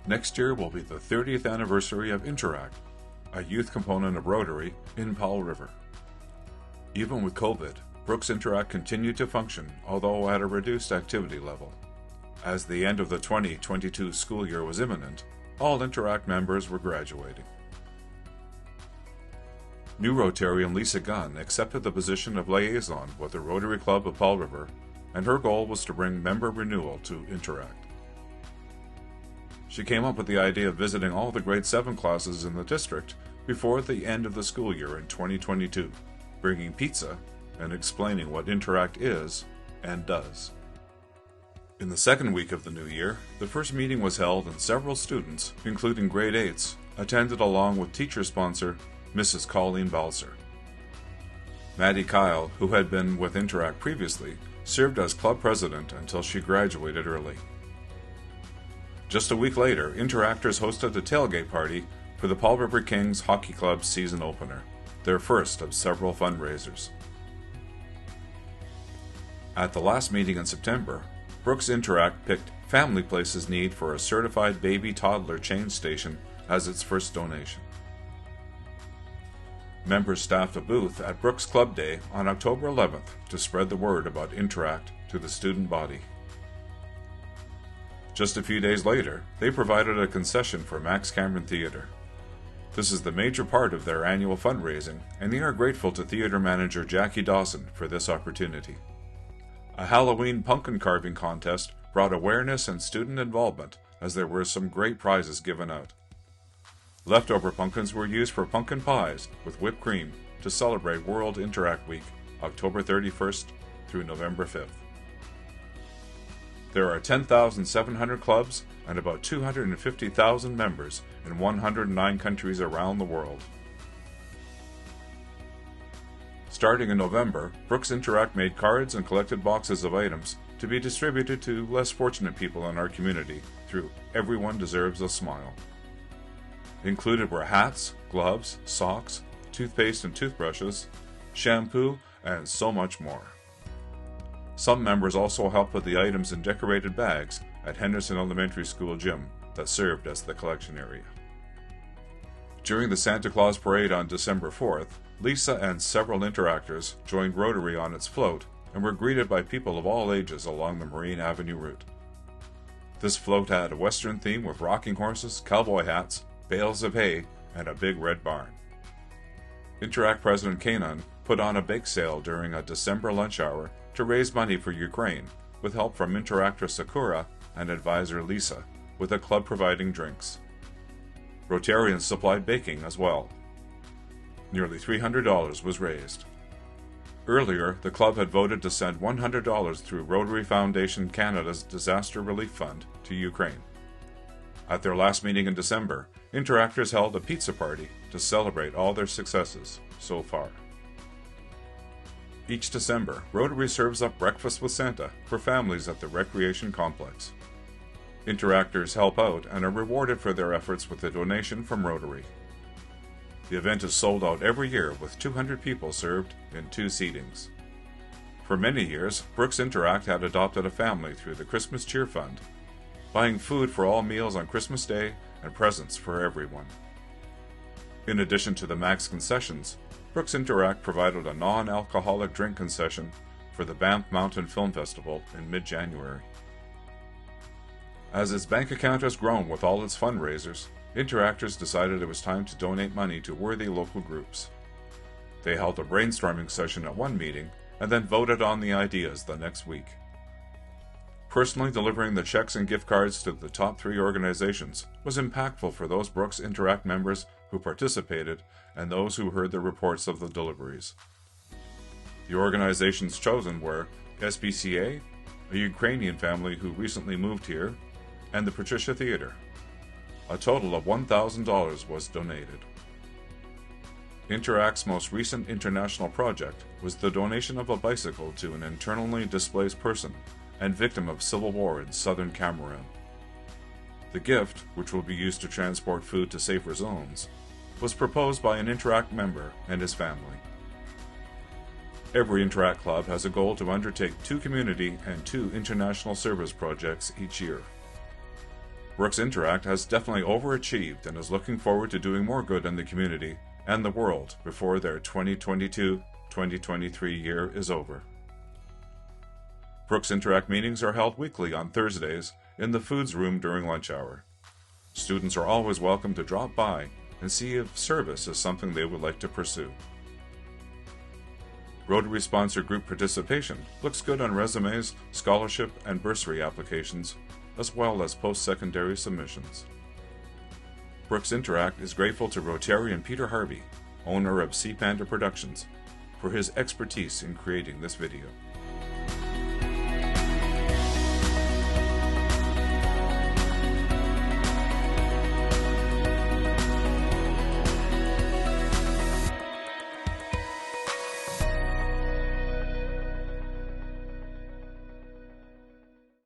Next year will be the 30th anniversary of Interact, a youth component of Rotary in Powell River. Even with COVID, Brooks Interact continued to function, although at a reduced activity level. As the end of the 2022 school year was imminent, all Interact members were graduating. New Rotarian Lisa Gunn accepted the position of liaison with the Rotary Club of Powell River, and her goal was to bring member renewal to Interact. She came up with the idea of visiting all the grade 7 classes in the district before the end of the school year in 2022, bringing pizza and explaining what Interact is and does. In the second week of the new year, the first meeting was held and several students, including grade 8s, attended along with teacher sponsor Mrs. Colleen Balser. Maddie Kyle, who had been with Interact previously, served as club president until she graduated early. Just a week later, Interactors hosted a tailgate party for the Powell River Kings Hockey Club season opener, their first of several fundraisers. At the last meeting in September, Brooks Interact picked Family Place's need for a certified baby toddler change station as its first donation. Members staffed a booth at Brooks Club Day on October 11th to spread the word about Interact to the student body. Just a few days later, they provided a concession for Max Cameron Theatre. This is the major part of their annual fundraising, and they are grateful to theater manager Jackie Dawson for this opportunity. A Halloween pumpkin carving contest brought awareness and student involvement, as there were some great prizes given out. Leftover pumpkins were used for pumpkin pies with whipped cream to celebrate World Interact Week, October 31st through November 5th. There are 10,700 clubs and about 250,000 members in 109 countries around the world. Starting in November, Brooks Interact made cards and collected boxes of items to be distributed to less fortunate people in our community through Everyone Deserves a Smile. Included were hats, gloves, socks, toothpaste and toothbrushes, shampoo, and so much more. Some members also helped with the items in decorated bags at Henderson Elementary School gym that served as the collection area. During the Santa Claus Parade on December 4th, Lisa and several Interactors joined Rotary on its float and were greeted by people of all ages along the Marine Avenue route. This float had a Western theme with rocking horses, cowboy hats, bales of hay, and a big red barn. Interact President Kanan put on a bake sale during a December lunch hour to raise money for Ukraine, with help from Interactor Sakura and advisor Lisa, with the club providing drinks. Rotarians supplied baking as well. Nearly $300 was raised. Earlier, the club had voted to send $100 through Rotary Foundation Canada's Disaster Relief Fund to Ukraine. At their last meeting in December, Interactors held a pizza party to celebrate all their successes so far. Each December, Rotary serves up breakfast with Santa for families at the recreation complex. Interactors help out and are rewarded for their efforts with a donation from Rotary. The event is sold out every year with 200 people served in 2 seatings. For many years, Brooks Interact had adopted a family through the Christmas Cheer Fund, buying food for all meals on Christmas Day and presents for everyone. In addition to the Max concessions, Brooks Interact provided a non-alcoholic drink concession for the Banff Mountain Film Festival in mid-January. As its bank account has grown with all its fundraisers, Interactors decided it was time to donate money to worthy local groups. They held a brainstorming session at one meeting and then voted on the ideas the next week. Personally delivering the checks and gift cards to the top 3 organizations was impactful for those Brooks Interact members who participated and those who heard the reports of the deliveries. The organizations chosen were SPCA, a Ukrainian family who recently moved here, and the Patricia Theatre. A total of $1,000 was donated. Interact's most recent international project was the donation of a bicycle to an internally displaced person and victim of civil war in southern Cameroon. The gift, which will be used to transport food to safer zones, was proposed by an Interact member and his family. Every Interact club has a goal to undertake 2 community and 2 international service projects each year. Brooks Interact has definitely overachieved and is looking forward to doing more good in the community and the world before their 2022-2023 year is over. Brooks Interact meetings are held weekly on Thursdays in the Foods Room during lunch hour. Students are always welcome to drop by and see if service is something they would like to pursue. Rotary Sponsor Group participation looks good on resumes, scholarship, and bursary applications, as well as post-secondary submissions. Brooks Interact is grateful to Rotarian Peter Harvey, owner of Sea Panda Productions, for his expertise in creating this video.